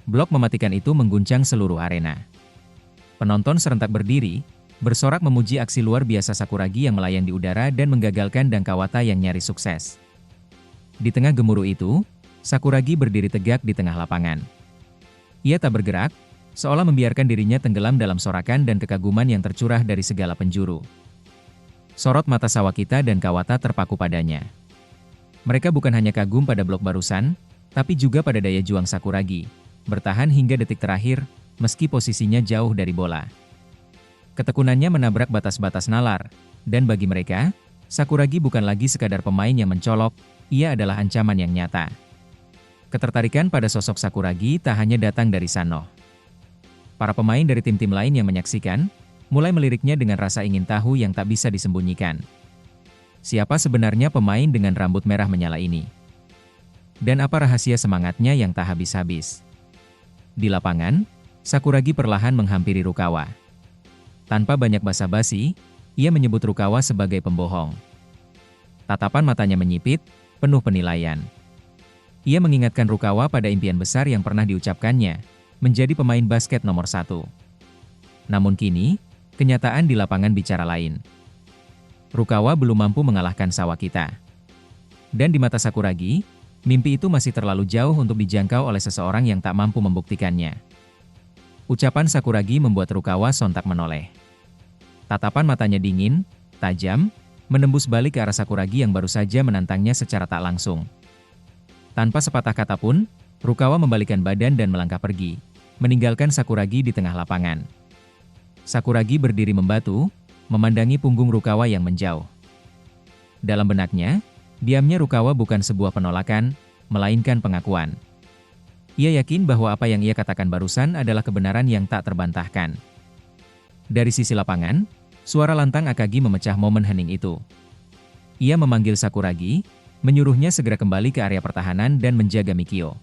Blok mematikan itu mengguncang seluruh arena. Penonton serentak berdiri, bersorak memuji aksi luar biasa Sakuragi yang melayang di udara dan menggagalkan Dan Kawata yang nyaris sukses. Di tengah gemuruh itu, Sakuragi berdiri tegak di tengah lapangan. Ia tak bergerak, seolah membiarkan dirinya tenggelam dalam sorakan dan kekaguman yang tercurah dari segala penjuru. Sorot mata Sawakita dan Kawata terpaku padanya. Mereka bukan hanya kagum pada blok barusan, tapi juga pada daya juang Sakuragi, bertahan hingga detik terakhir, meski posisinya jauh dari bola. Ketekunannya menabrak batas-batas nalar, dan bagi mereka, Sakuragi bukan lagi sekadar pemain yang mencolok, ia adalah ancaman yang nyata. Ketertarikan pada sosok Sakuragi tak hanya datang dari Sanoh. Para pemain dari tim-tim lain yang menyaksikan, mulai meliriknya dengan rasa ingin tahu yang tak bisa disembunyikan. Siapa sebenarnya pemain dengan rambut merah menyala ini? Dan apa rahasia semangatnya yang tak habis-habis? Di lapangan, Sakuragi perlahan menghampiri Rukawa. Tanpa banyak basa-basi, ia menyebut Rukawa sebagai pembohong. Tatapan matanya menyipit, penuh penilaian. Ia mengingatkan Rukawa pada impian besar yang pernah diucapkannya, menjadi pemain basket nomor 1. Namun kini, kenyataan di lapangan bicara lain. Rukawa belum mampu mengalahkan Sawakita. Dan di mata Sakuragi, mimpi itu masih terlalu jauh untuk dijangkau oleh seseorang yang tak mampu membuktikannya. Ucapan Sakuragi membuat Rukawa sontak menoleh. Tatapan matanya dingin, tajam, menembus balik ke arah Sakuragi yang baru saja menantangnya secara tak langsung. Tanpa sepatah kata pun, Rukawa membalikkan badan dan melangkah pergi, meninggalkan Sakuragi di tengah lapangan. Sakuragi berdiri membatu, memandangi punggung Rukawa yang menjauh. Dalam benaknya, diamnya Rukawa bukan sebuah penolakan, melainkan pengakuan. Ia yakin bahwa apa yang ia katakan barusan adalah kebenaran yang tak terbantahkan. Dari sisi lapangan, suara lantang Akagi memecah momen hening itu. Ia memanggil Sakuragi, menyuruhnya segera kembali ke area pertahanan dan menjaga Mikio.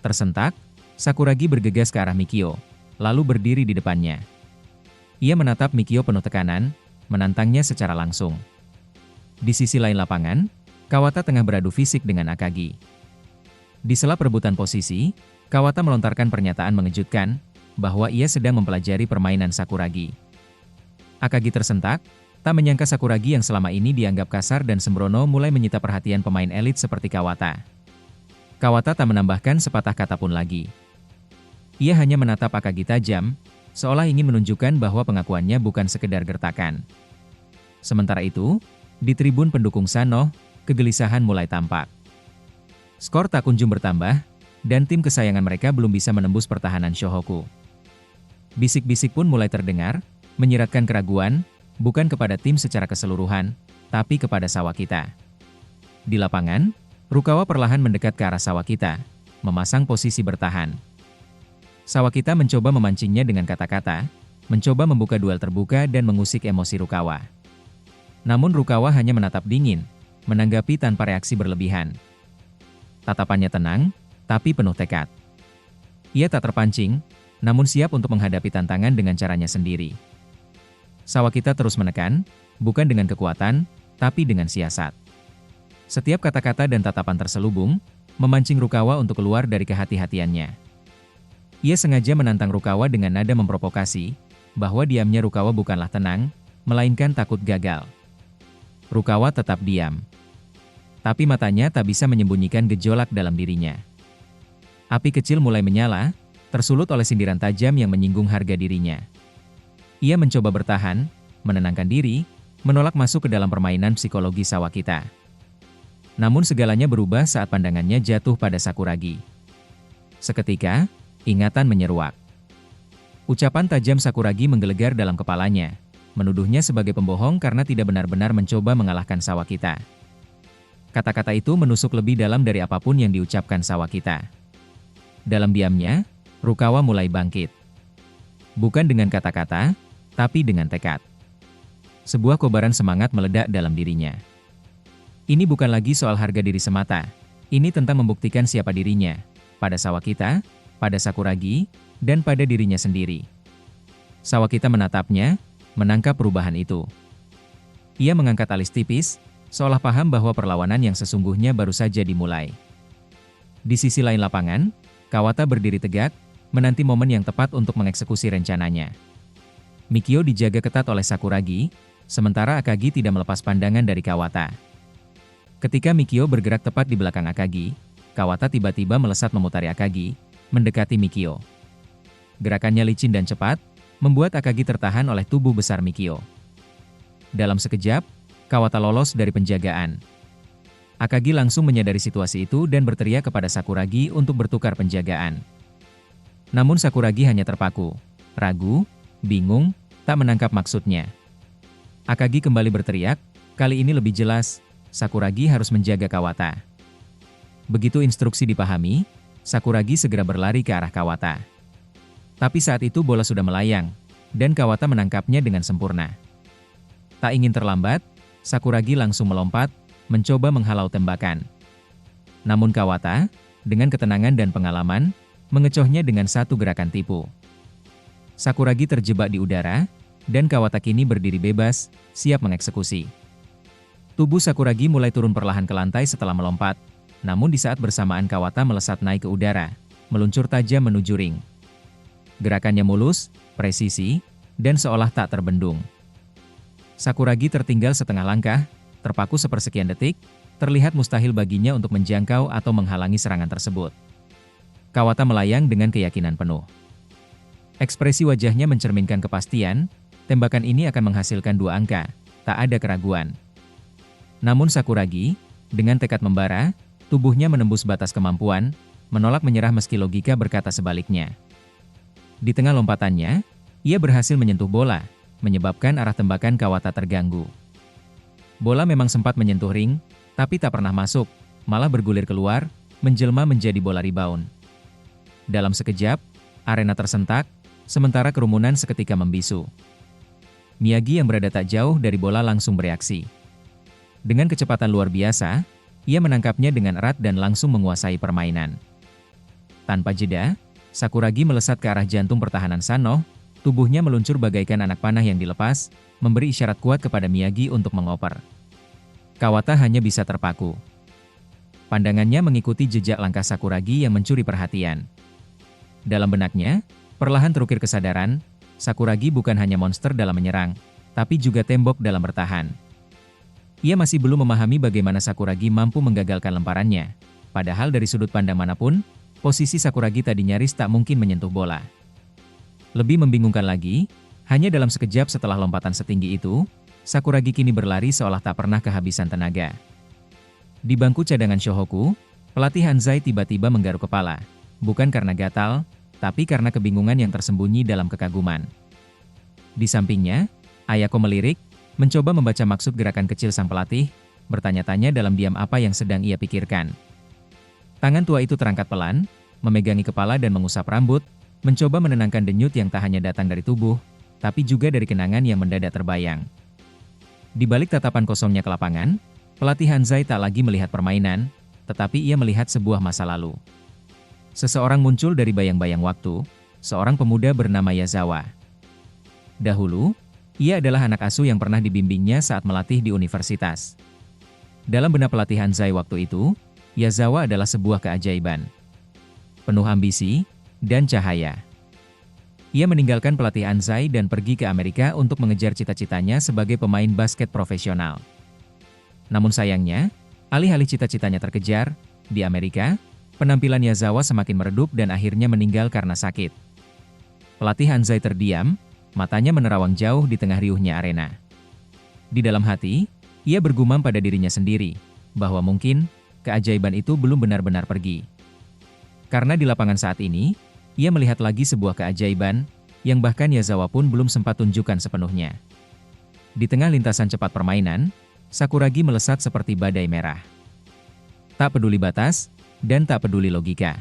Tersentak, Sakuragi bergegas ke arah Mikio, lalu berdiri di depannya. Ia menatap Mikio penuh tekanan, menantangnya secara langsung. Di sisi lain lapangan, Kawata tengah beradu fisik dengan Akagi. Di sela perebutan posisi, Kawata melontarkan pernyataan mengejutkan, bahwa ia sedang mempelajari permainan Sakuragi. Akagi tersentak, tak menyangka Sakuragi yang selama ini dianggap kasar dan sembrono mulai menyita perhatian pemain elit seperti Kawata. Kawata tak menambahkan sepatah kata pun lagi. Ia hanya menatap Akagi tajam, seolah ingin menunjukkan bahwa pengakuannya bukan sekedar gertakan. Sementara itu, di tribun pendukung Sanoh, kegelisahan mulai tampak. Skor tak kunjung bertambah, dan tim kesayangan mereka belum bisa menembus pertahanan Shohoku. Bisik-bisik pun mulai terdengar, menyiratkan keraguan, bukan kepada tim secara keseluruhan, tapi kepada Sawakita. Di lapangan, Rukawa perlahan mendekat ke arah Sawakita, memasang posisi bertahan. Sawakita mencoba memancingnya dengan kata-kata, mencoba membuka duel terbuka dan mengusik emosi Rukawa. Namun Rukawa hanya menatap dingin, menanggapi tanpa reaksi berlebihan. Tatapannya tenang, tapi penuh tekad. Ia tak terpancing, namun siap untuk menghadapi tantangan dengan caranya sendiri. Sawakita terus menekan, bukan dengan kekuatan, tapi dengan siasat. Setiap kata-kata dan tatapan terselubung, memancing Rukawa untuk keluar dari kehati-hatiannya. Ia sengaja menantang Rukawa dengan nada memprovokasi, bahwa diamnya Rukawa bukanlah tenang, melainkan takut gagal. Rukawa tetap diam. Tapi matanya tak bisa menyembunyikan gejolak dalam dirinya. Api kecil mulai menyala, tersulut oleh sindiran tajam yang menyinggung harga dirinya. Ia mencoba bertahan, menenangkan diri, menolak masuk ke dalam permainan psikologi Sawakita. Namun segalanya berubah saat pandangannya jatuh pada Sakuragi. Seketika, ingatan menyeruak. Ucapan tajam Sakuragi menggelegar dalam kepalanya, menuduhnya sebagai pembohong karena tidak benar-benar mencoba mengalahkan Sawakita. Kata-kata itu menusuk lebih dalam dari apapun yang diucapkan Sawakita. Dalam diamnya, Rukawa mulai bangkit. Bukan dengan kata-kata, tapi dengan tekad. Sebuah kobaran semangat meledak dalam dirinya. Ini bukan lagi soal harga diri semata. Ini tentang membuktikan siapa dirinya, pada Sawakita, pada Sakuragi, dan pada dirinya sendiri. Sawakita menatapnya, menangkap perubahan itu. Ia mengangkat alis tipis, seolah paham bahwa perlawanan yang sesungguhnya baru saja dimulai. Di sisi lain lapangan, Kawata berdiri tegak, menanti momen yang tepat untuk mengeksekusi rencananya. Mikio dijaga ketat oleh Sakuragi, sementara Akagi tidak melepas pandangan dari Kawata. Ketika Mikio bergerak tepat di belakang Akagi, Kawata tiba-tiba melesat memutari Akagi, mendekati Mikio. Gerakannya licin dan cepat, membuat Akagi tertahan oleh tubuh besar Mikio. Dalam sekejap, Kawata lolos dari penjagaan. Akagi langsung menyadari situasi itu dan berteriak kepada Sakuragi untuk bertukar penjagaan. Namun Sakuragi hanya terpaku, ragu, bingung, tak menangkap maksudnya. Akagi kembali berteriak, kali ini lebih jelas, Sakuragi harus menjaga Kawata. Begitu instruksi dipahami, Sakuragi segera berlari ke arah Kawata. Tapi saat itu bola sudah melayang, dan Kawata menangkapnya dengan sempurna. Tak ingin terlambat, Sakuragi langsung melompat, mencoba menghalau tembakan. Namun Kawata, dengan ketenangan dan pengalaman, mengecohnya dengan satu gerakan tipu. Sakuragi terjebak di udara, dan Kawata kini berdiri bebas, siap mengeksekusi. Tubuh Sakuragi mulai turun perlahan ke lantai setelah melompat, namun di saat bersamaan Kawata melesat naik ke udara, meluncur tajam menuju ring. Gerakannya mulus, presisi, dan seolah tak terbendung. Sakuragi tertinggal setengah langkah, terpaku sepersekian detik, terlihat mustahil baginya untuk menjangkau atau menghalangi serangan tersebut. Kawata melayang dengan keyakinan penuh. Ekspresi wajahnya mencerminkan kepastian, tembakan ini akan menghasilkan 2 angka, tak ada keraguan. Namun Sakuragi, dengan tekad membara, tubuhnya menembus batas kemampuan, menolak menyerah meski logika berkata sebaliknya. Di tengah lompatannya, ia berhasil menyentuh bola, menyebabkan arah tembakan Kawata terganggu. Bola memang sempat menyentuh ring, tapi tak pernah masuk, malah bergulir keluar, menjelma menjadi bola rebound. Dalam sekejap, arena tersentak, sementara kerumunan seketika membisu. Miyagi yang berada tak jauh dari bola langsung bereaksi. Dengan kecepatan luar biasa, ia menangkapnya dengan erat dan langsung menguasai permainan. Tanpa jeda, Sakuragi melesat ke arah jantung pertahanan Sanno, tubuhnya meluncur bagaikan anak panah yang dilepas, memberi isyarat kuat kepada Miyagi untuk mengoper. Kawata hanya bisa terpaku. Pandangannya mengikuti jejak langkah Sakuragi yang mencuri perhatian. Dalam benaknya, perlahan terukir kesadaran, Sakuragi bukan hanya monster dalam menyerang, tapi juga tembok dalam bertahan. Ia masih belum memahami bagaimana Sakuragi mampu menggagalkan lemparannya, padahal dari sudut pandang manapun, posisi Sakuragi tadi nyaris tak mungkin menyentuh bola. Lebih membingungkan lagi, hanya dalam sekejap setelah lompatan setinggi itu, Sakuragi kini berlari seolah tak pernah kehabisan tenaga. Di bangku cadangan Shohoku, pelatih Hanzai tiba-tiba menggaruk kepala, bukan karena gatal, tapi karena kebingungan yang tersembunyi dalam kekaguman. Di sampingnya, Ayako melirik, mencoba membaca maksud gerakan kecil sang pelatih, bertanya-tanya dalam diam apa yang sedang ia pikirkan. Tangan tua itu terangkat pelan, memegangi kepala dan mengusap rambut, mencoba menenangkan denyut yang tak hanya datang dari tubuh, tapi juga dari kenangan yang mendadak terbayang. Di balik tatapan kosongnya ke lapangan, pelatih Hanzai tak lagi melihat permainan, tetapi ia melihat sebuah masa lalu. Seseorang muncul dari bayang-bayang waktu, seorang pemuda bernama Yazawa. Dahulu, ia adalah anak asuh yang pernah dibimbingnya saat melatih di universitas. Dalam benak pelatih Hanzai waktu itu, Yazawa adalah sebuah keajaiban. Penuh ambisi dan cahaya. Ia meninggalkan pelatih Hanzai dan pergi ke Amerika untuk mengejar cita-citanya sebagai pemain basket profesional. Namun sayangnya, alih-alih cita-citanya terkejar, di Amerika, penampilan Yazawa semakin meredup dan akhirnya meninggal karena sakit. Pelatih Hanzai terdiam, matanya menerawang jauh di tengah riuhnya arena. Di dalam hati, ia bergumam pada dirinya sendiri, bahwa mungkin, keajaiban itu belum benar-benar pergi. Karena di lapangan saat ini, ia melihat lagi sebuah keajaiban, yang bahkan Yazawa pun belum sempat tunjukkan sepenuhnya. Di tengah lintasan cepat permainan, Sakuragi melesat seperti badai merah. Tak peduli batas, dan tak peduli logika.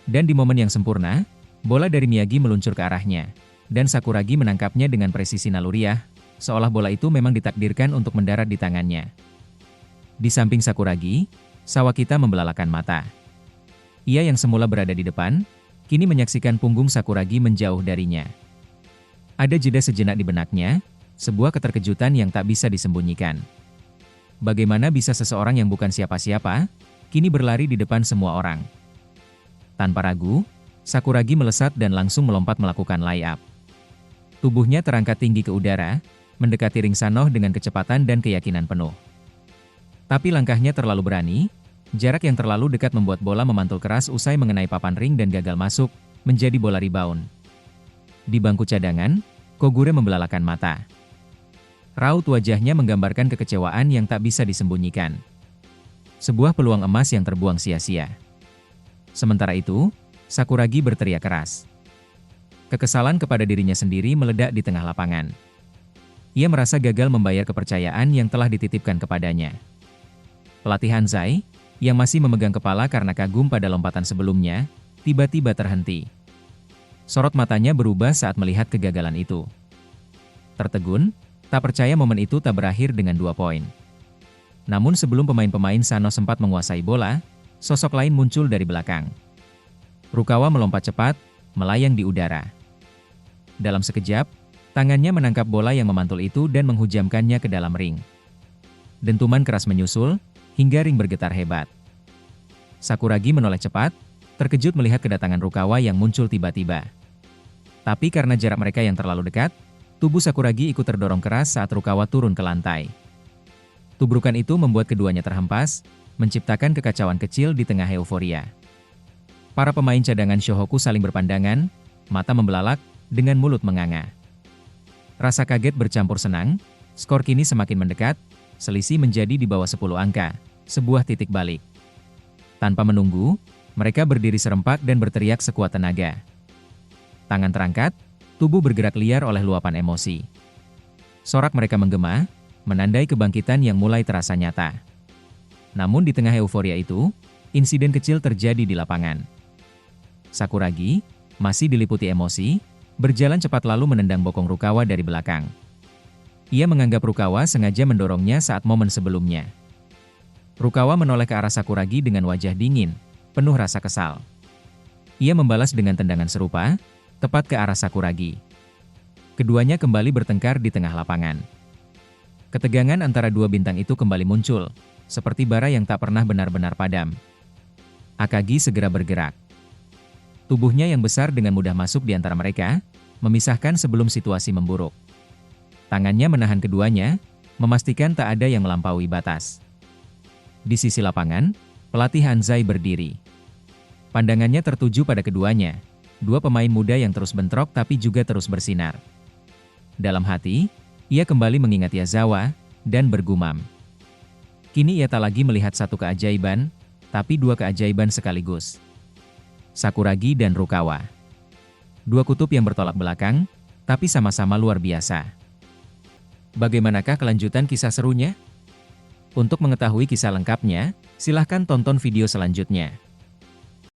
Dan di momen yang sempurna, bola dari Miyagi meluncur ke arahnya, dan Sakuragi menangkapnya dengan presisi naluriah, seolah bola itu memang ditakdirkan untuk mendarat di tangannya. Di samping Sakuragi, Sawakita membelalakan mata. Ia yang semula berada di depan, kini menyaksikan punggung Sakuragi menjauh darinya. Ada jeda sejenak di benaknya, sebuah keterkejutan yang tak bisa disembunyikan. Bagaimana bisa seseorang yang bukan siapa-siapa, kini berlari di depan semua orang? Tanpa ragu, Sakuragi melesat dan langsung melompat melakukan layup. Tubuhnya terangkat tinggi ke udara, mendekati ring Sanoh dengan kecepatan dan keyakinan penuh. Tapi langkahnya terlalu berani, jarak yang terlalu dekat membuat bola memantul keras usai mengenai papan ring dan gagal masuk, menjadi bola rebound. Di bangku cadangan, Kogure membelalakan mata. Raut wajahnya menggambarkan kekecewaan yang tak bisa disembunyikan. Sebuah peluang emas yang terbuang sia-sia. Sementara itu, Sakuragi berteriak keras. Kekesalan kepada dirinya sendiri meledak di tengah lapangan. Ia merasa gagal membayar kepercayaan yang telah dititipkan kepadanya. Pelatih Hanzai, yang masih memegang kepala karena kagum pada lompatan sebelumnya, tiba-tiba terhenti. Sorot matanya berubah saat melihat kegagalan itu. Tertegun, tak percaya momen itu tak berakhir dengan 2 poin. Namun sebelum pemain-pemain Sanoh sempat menguasai bola, sosok lain muncul dari belakang. Rukawa melompat cepat, melayang di udara. Dalam sekejap, tangannya menangkap bola yang memantul itu dan menghujamkannya ke dalam ring. Dentuman keras menyusul, hingga ring bergetar hebat. Sakuragi menoleh cepat, terkejut melihat kedatangan Rukawa yang muncul tiba-tiba. Tapi karena jarak mereka yang terlalu dekat, tubuh Sakuragi ikut terdorong keras saat Rukawa turun ke lantai. Tubrukan itu membuat keduanya terhempas, menciptakan kekacauan kecil di tengah euforia. Para pemain cadangan Shohoku saling berpandangan, mata membelalak, dengan mulut menganga. Rasa kaget bercampur senang, skor kini semakin mendekat, selisih menjadi di bawah 10 angka, sebuah titik balik. Tanpa menunggu, mereka berdiri serempak dan berteriak sekuat tenaga. Tangan terangkat, tubuh bergerak liar oleh luapan emosi. Sorak mereka menggema, menandai kebangkitan yang mulai terasa nyata. Namun di tengah euforia itu, insiden kecil terjadi di lapangan. Sakuragi, masih diliputi emosi, berjalan cepat lalu menendang bokong Rukawa dari belakang. Ia menganggap Rukawa sengaja mendorongnya saat momen sebelumnya. Rukawa menoleh ke arah Sakuragi dengan wajah dingin, penuh rasa kesal. Ia membalas dengan tendangan serupa, tepat ke arah Sakuragi. Keduanya kembali bertengkar di tengah lapangan. Ketegangan antara dua bintang itu kembali muncul, seperti bara yang tak pernah benar-benar padam. Akagi segera bergerak. Tubuhnya yang besar dengan mudah masuk di antara mereka, memisahkan sebelum situasi memburuk. Tangannya menahan keduanya, memastikan tak ada yang melampaui batas. Di sisi lapangan, pelatih Hanzai berdiri. Pandangannya tertuju pada keduanya, dua pemain muda yang terus bentrok tapi juga terus bersinar. Dalam hati, ia kembali mengingat Yazawa, dan bergumam. Kini ia tak lagi melihat satu keajaiban, tapi dua keajaiban sekaligus. Sakuragi dan Rukawa. Dua kutub yang bertolak belakang, tapi sama-sama luar biasa. Bagaimanakah kelanjutan kisah serunya? Untuk mengetahui kisah lengkapnya, silahkan tonton video selanjutnya.